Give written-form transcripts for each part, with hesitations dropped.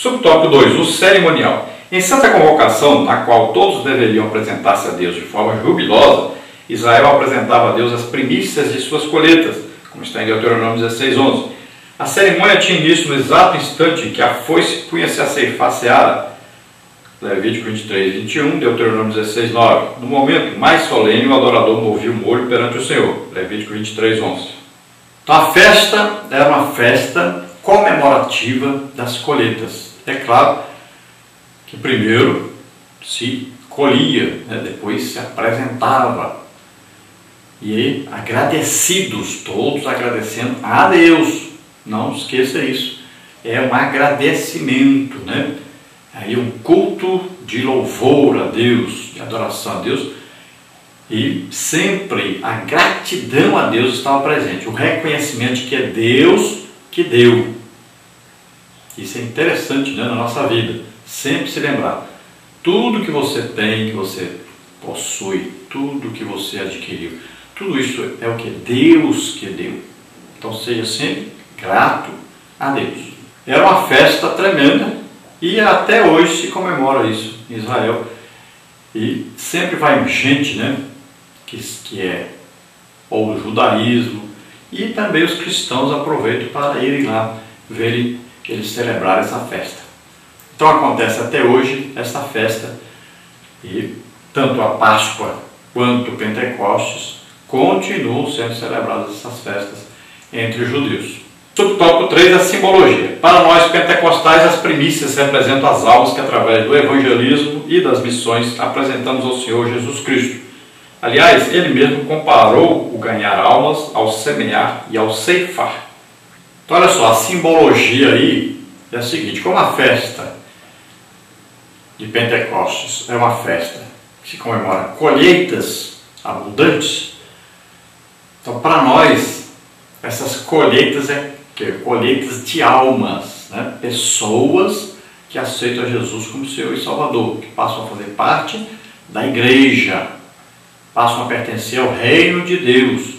Subtópico 2. O cerimonial. Em santa convocação, na qual todos deveriam apresentar-se a Deus de forma jubilosa, Israel apresentava a Deus as primícias de suas colheitas, como está em Deuteronômio 16:11. A cerimônia tinha início no exato instante em que a foice punha-se a ceifar a seara, Levítico 23:21, Deuteronômio 16:9. No momento mais solene, o adorador movia o molho perante o Senhor, Levítico 23:11. Então a festa era uma festa comemorativa das colheitas. É claro que primeiro se colhia, depois se apresentava. E agradecidos, todos agradecendo a Deus. Não esqueça isso. É um agradecimento, Aí um culto de louvor a Deus, de adoração a Deus. E sempre a gratidão a Deus estava presente. O reconhecimento de que é Deus que deu. Isso é interessante, na nossa vida. Sempre se lembrar. Tudo que você tem, que você possui, tudo que você adquiriu, tudo isso é o que Deus que deu. Então seja sempre grato a Deus. Era uma festa tremenda e até hoje se comemora isso em Israel. E sempre vai gente, que é ou o judaísmo, e também os cristãos aproveitam para irem lá verem eles celebrarem essa festa. Então acontece até hoje essa festa, e tanto a Páscoa quanto o Pentecostes continuam sendo celebradas essas festas entre os judeus. Subtópico 3, a simbologia. Para nós pentecostais, as primícias representam as almas que através do evangelismo e das missões apresentamos ao Senhor Jesus Cristo. Aliás, ele mesmo comparou o ganhar almas ao semear e ao ceifar. Então olha só, a simbologia aí é a seguinte: como a festa de Pentecostes é uma festa que se comemora colheitas abundantes, então para nós essas colheitas colheitas de almas, pessoas que aceitam Jesus como Senhor e Salvador, que passam a fazer parte da igreja, passam a pertencer ao reino de Deus.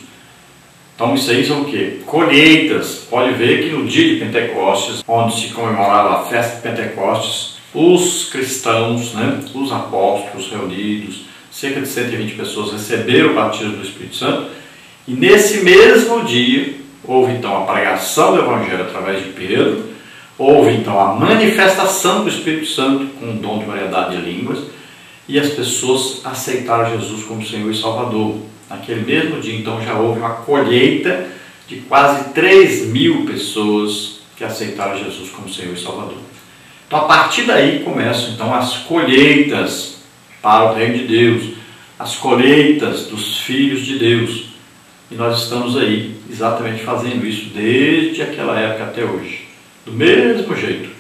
Então isso aí são o quê? Colheitas. Pode ver que no dia de Pentecostes, onde se comemorava a festa de Pentecostes, os cristãos, os apóstolos reunidos, cerca de 120 pessoas receberam o batismo do Espírito Santo, e nesse mesmo dia houve então a pregação do Evangelho através de Pedro, houve então a manifestação do Espírito Santo com o dom de variedade de línguas, e as pessoas aceitaram Jesus como Senhor e Salvador. Naquele mesmo dia então já houve uma colheita de quase 3.000 pessoas que aceitaram Jesus como Senhor e Salvador. Então a partir daí começam então as colheitas para o reino de Deus, as colheitas dos filhos de Deus. E nós estamos aí exatamente fazendo isso desde aquela época até hoje. Do mesmo jeito.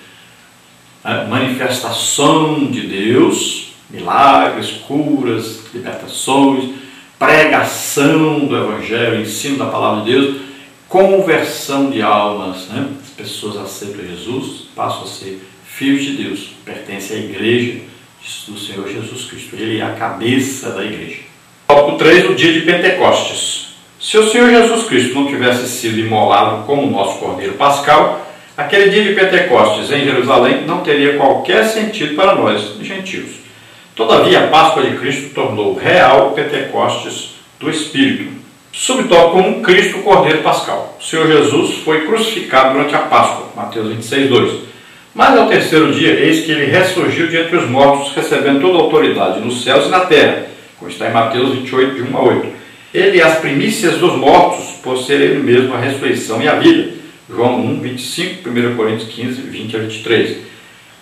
Manifestação de Deus, milagres, curas, libertações, pregação do Evangelho, ensino da Palavra de Deus, conversão de almas. As pessoas aceitam Jesus, passam a ser filhos de Deus, pertencem à igreja do Senhor Jesus Cristo. Ele é a cabeça da igreja. Tópico 3, o dia de Pentecostes. Se o Senhor Jesus Cristo não tivesse sido imolado como o nosso Cordeiro Pascal, aquele dia de Pentecostes em Jerusalém não teria qualquer sentido para nós, gentios. Todavia, a Páscoa de Cristo tornou real o Pentecostes do Espírito. Subtópico 1, Cristo Cordeiro Pascal. O Senhor Jesus foi crucificado durante a Páscoa, Mateus 26:2. Mas ao terceiro dia, eis que ele ressurgiu de entre os mortos, recebendo toda a autoridade nos céus e na terra, como está em Mateus 28, de 1 a 8. Ele é as primícias dos mortos, por ser ele mesmo a ressurreição e a vida. João 1, 25, 1 Coríntios 15, 20 a 23.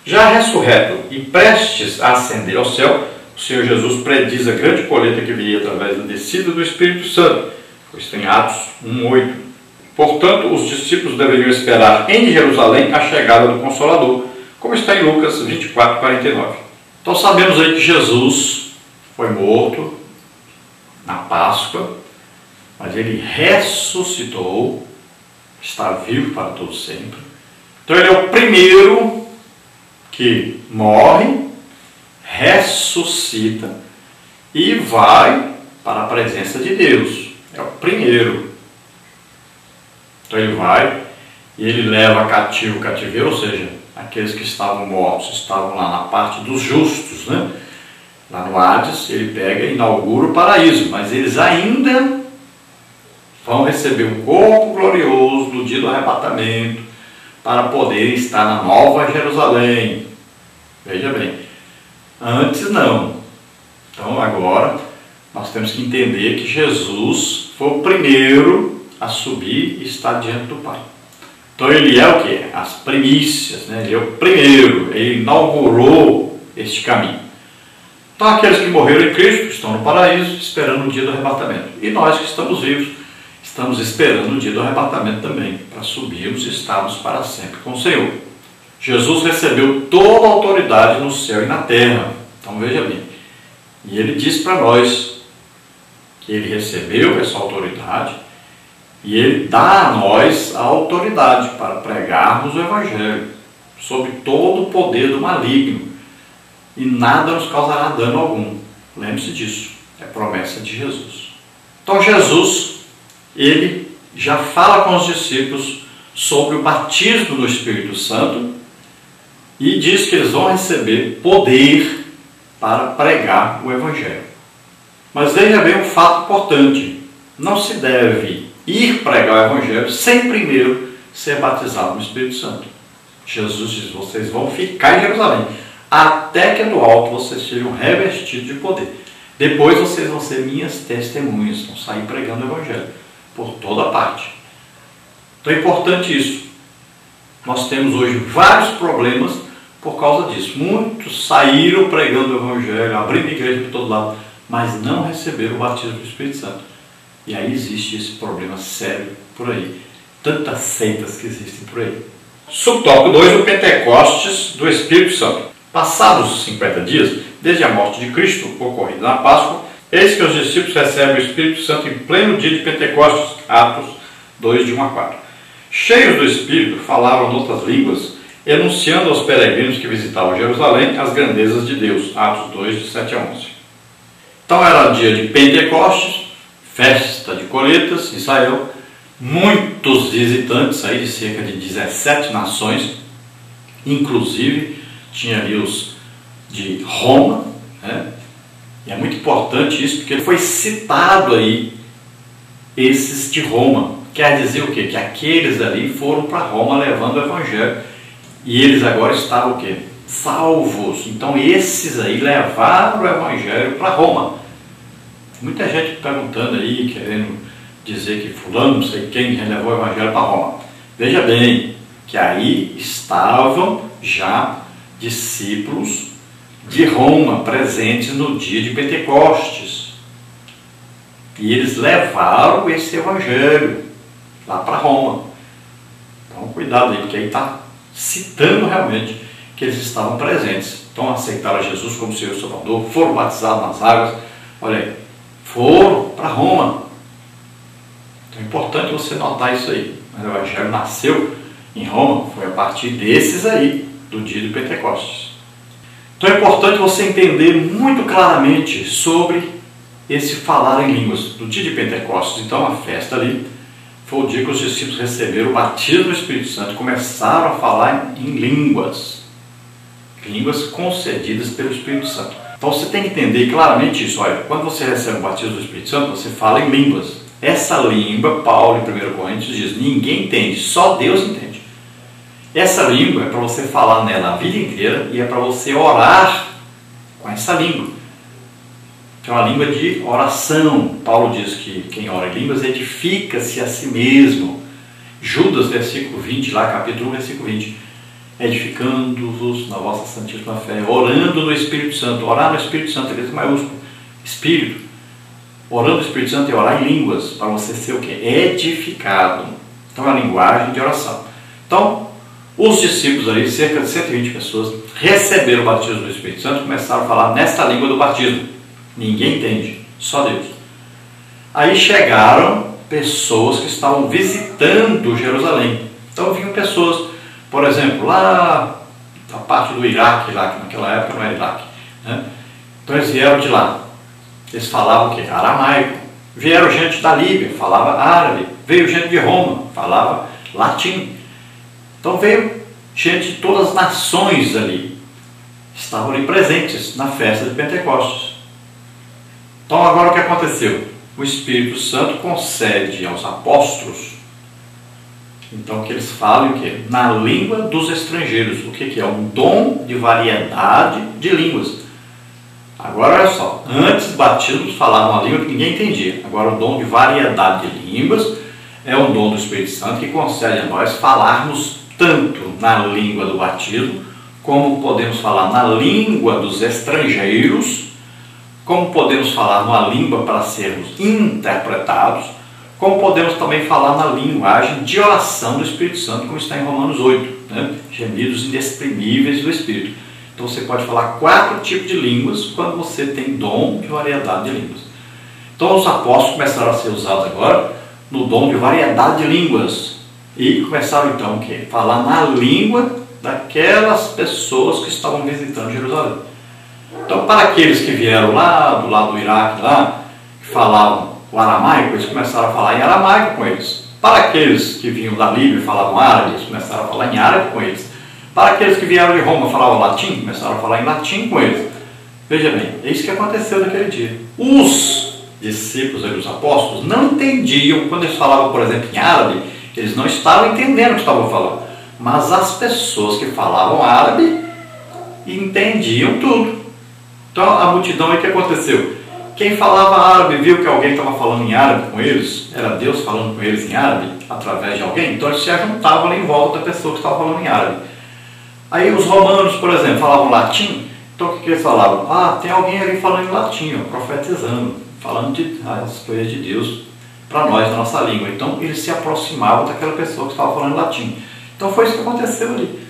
Já ressurreto e prestes a ascender ao céu, o Senhor Jesus prediz a grande colheita que viria através da descida do Espírito Santo, pois está em Atos 1, 8. Portanto, os discípulos deveriam esperar em Jerusalém a chegada do Consolador, como está em Lucas 24, 49. Então sabemos aí que Jesus foi morto na Páscoa, mas ele ressuscitou, está vivo para todo sempre. Então ele é o primeiro que morre, ressuscita e vai para a presença de Deus. É o primeiro. Então ele vai e ele leva cativo o cativeiro, ou seja, aqueles que estavam mortos, estavam lá na parte dos justos, né? Lá no Hades, ele pega e inaugura o paraíso, mas eles ainda vão receber um corpo glorioso no dia do arrebatamento, para poder estar na Nova Jerusalém. Veja bem, antes não. Então agora nós temos que entender que Jesus foi o primeiro a subir e estar diante do Pai. Então ele é o que? As primícias, né? Ele é o primeiro, ele inaugurou este caminho. Então aqueles que morreram em Cristo estão no paraíso esperando o dia do arrebatamento. E nós que estamos vivos, estamos esperando o dia do arrebatamento também, para subirmos e estarmos para sempre com o Senhor. Jesus recebeu toda a autoridade no céu e na terra. Então veja bem, e ele diz para nós que ele recebeu essa autoridade e ele dá a nós a autoridade para pregarmos o Evangelho sob todo o poder do maligno e nada nos causará dano algum. Lembre-se disso, é promessa de Jesus. Então Jesus, ele já fala com os discípulos sobre o batismo do Espírito Santo e diz que eles vão receber poder para pregar o Evangelho. Mas veja bem um fato importante: não se deve ir pregar o Evangelho sem primeiro ser batizado no Espírito Santo. Jesus diz: vocês vão ficar em Jerusalém, até que do alto vocês sejam revestidos de poder. Depois vocês vão ser minhas testemunhas, vão sair pregando o Evangelho por toda parte. Então é importante isso. Nós temos hoje vários problemas por causa disso. Muitos saíram pregando o Evangelho, abrindo igreja por todo lado, mas não receberam o batismo do Espírito Santo. E aí existe esse problema sério por aí. Tantas seitas que existem por aí. Subtópico 2, o Pentecostes do Espírito Santo. Passados os 50 dias, desde a morte de Cristo, ocorrida na Páscoa, eis que os discípulos recebem o Espírito Santo em pleno dia de Pentecostes, Atos 2, de 1 a 4. Cheios do Espírito, falavam noutras línguas, enunciando aos peregrinos que visitavam Jerusalém as grandezas de Deus, Atos 2, de 7 a 11. Então era dia de Pentecostes, festa de colheitas, Israel, muitos visitantes aí de cerca de 17 nações, inclusive tinha ali os de Roma, né? E é muito importante isso, porque foi citado aí esses de Roma. Quer dizer o quê? Que aqueles ali foram para Roma levando o Evangelho e eles agora estavam o quê? Salvos. Então esses aí levaram o Evangelho para Roma. Muita gente perguntando aí, querendo dizer que fulano, não sei quem, levou o Evangelho para Roma. Veja bem, que aí estavam já discípulos de Roma presentes no dia de Pentecostes. E eles levaram esse Evangelho lá para Roma. Então cuidado aí, porque aí está citando realmente que eles estavam presentes. Então aceitaram Jesus como Senhor e Salvador, foram batizados nas águas, olha aí, foram para Roma. Então é importante você notar isso aí. Mas o Evangelho nasceu em Roma, foi a partir desses aí, do dia de Pentecostes. Então é importante você entender muito claramente sobre esse falar em línguas do dia de Pentecostes. Então a festa ali foi o dia que os discípulos receberam o batismo do Espírito Santo e começaram a falar em línguas concedidas pelo Espírito Santo. Então você tem que entender claramente isso. Olha, quando você recebe o batismo do Espírito Santo, você fala em línguas. Essa língua, Paulo em 1 Coríntios diz, ninguém entende, só Deus entende. Essa língua é para você falar nela a vida inteira e é para você orar com essa língua. É uma língua de oração. Paulo diz que quem ora em línguas edifica-se a si mesmo. Judas, versículo 20, lá capítulo 1, versículo 20. Edificando-vos na vossa santíssima fé, orando no Espírito Santo. Orar no Espírito Santo, letra maiúsculo, Espírito. Orando no Espírito Santo é orar em línguas, para você ser o quê? Edificado. Então é uma linguagem de oração. Então, os discípulos aí, cerca de 120 pessoas, receberam o batismo do Espírito Santo e começaram a falar nesta língua do batismo. Ninguém entende, só Deus. Aí chegaram pessoas que estavam visitando Jerusalém. Então vinham pessoas, por exemplo, lá da parte do Iraque, lá, que naquela época não era Iraque, né? Então eles vieram de lá. Eles falavam o quê? Aramaico. Vieram gente da Líbia, falava árabe. Veio gente de Roma, falava latim. Então veio gente de todas as nações ali estavam ali presentes na festa de Pentecostes. Então agora o que aconteceu? O Espírito Santo concede aos apóstolos, então, que eles falem o quê? Na língua dos estrangeiros. O que é? Um dom de variedade de línguas. Agora olha só, antes batismos falavam uma língua que ninguém entendia. Agora o dom de variedade de línguas é um dom do Espírito Santo que concede a nós falarmos tanto na língua do batismo, como podemos falar na língua dos estrangeiros, como podemos falar numa língua para sermos interpretados, como podemos também falar na linguagem de oração do Espírito Santo, como está em Romanos 8, né? Gemidos inexprimíveis do Espírito. Então você pode falar 4 tipos de línguas quando você tem dom de variedade de línguas. Então os apóstolos começaram a ser usados agora no dom de variedade de línguas. E começaram então o quê? Falar na língua daquelas pessoas que estavam visitando Jerusalém. Então para aqueles que vieram lá do lado do Iraque, lá, que falavam o aramaico, eles começaram a falar em aramaico com eles. Para aqueles que vinham da Líbia e falavam árabe, eles começaram a falar em árabe com eles. Para aqueles que vieram de Roma e falavam latim, começaram a falar em latim com eles. Veja bem, é isso que aconteceu naquele dia. Os discípulos e os apóstolos não entendiam, quando eles falavam, por exemplo, em árabe, eles não estavam entendendo o que estavam falando. Mas as pessoas que falavam árabe entendiam tudo. Então a multidão, aí o que aconteceu? Quem falava árabe viu que alguém estava falando em árabe com eles, era Deus falando com eles em árabe, através de alguém, então eles se ajuntavam ali em volta da pessoa que estava falando em árabe. Aí os romanos, por exemplo, falavam latim, então o que eles falavam? Ah, tem alguém ali falando em latim, ó, profetizando, falando as coisas de Deus para nós, na nossa língua. Então eles se aproximavam daquela pessoa que estava falando em latim. Então foi isso que aconteceu ali.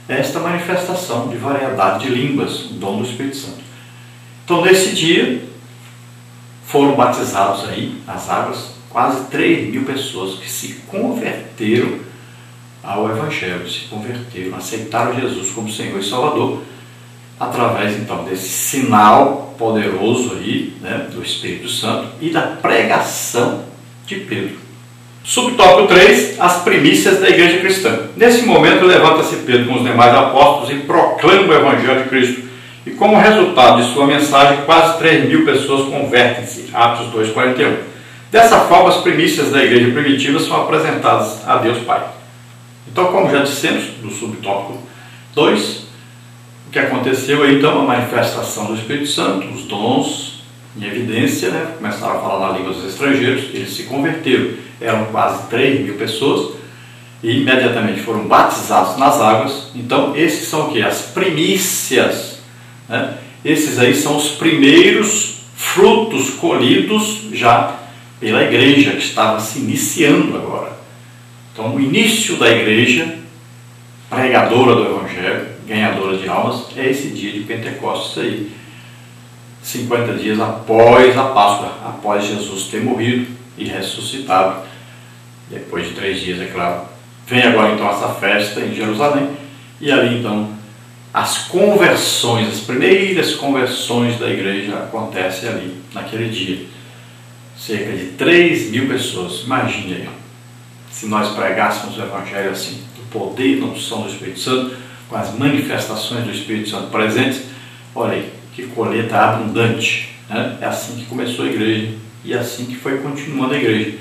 Esta manifestação de variedade de línguas, o dom do Espírito Santo. Então nesse dia foram batizados aí, nas águas, quase 3.000 pessoas que se converteram ao Evangelho, se converteram, aceitaram Jesus como Senhor e Salvador, através então desse sinal poderoso aí, né, do Espírito Santo e da pregação de Pedro. Subtópico 3, as primícias da igreja cristã. Nesse momento levanta-se Pedro com os demais apóstolos e proclama o Evangelho de Cristo. E como resultado de sua mensagem, quase 3.000 pessoas convertem-se. Atos 2,41. Dessa forma, as primícias da igreja primitiva são apresentadas a Deus Pai. Então, como já dissemos, no subtópico 2, o que aconteceu aí, então, a manifestação do Espírito Santo, os dons em evidência, né? Começaram a falar na língua dos estrangeiros, eles se converteram, eram quase 3.000 pessoas, e imediatamente foram batizados nas águas. Então, esses são o quê? As primícias, né? Esses aí são os primeiros frutos colhidos já pela igreja, que estava se iniciando agora. Então, o início da igreja, pregadora do Evangelho, ganhadora de almas, é esse dia de Pentecostes aí. 50 dias após a Páscoa, após Jesus ter morrido e ressuscitado. Depois de 3 dias, é claro. Vem agora então essa festa em Jerusalém. E ali então as conversões, as primeiras conversões da igreja acontecem ali, naquele dia. Cerca de 3.000 pessoas. Imagine aí, se nós pregássemos o Evangelho assim, do poder e da unção do Espírito Santo, com as manifestações do Espírito Santo presentes. Olha aí, que colheita abundante, né? É assim que começou a igreja e é assim que foi continuando a igreja.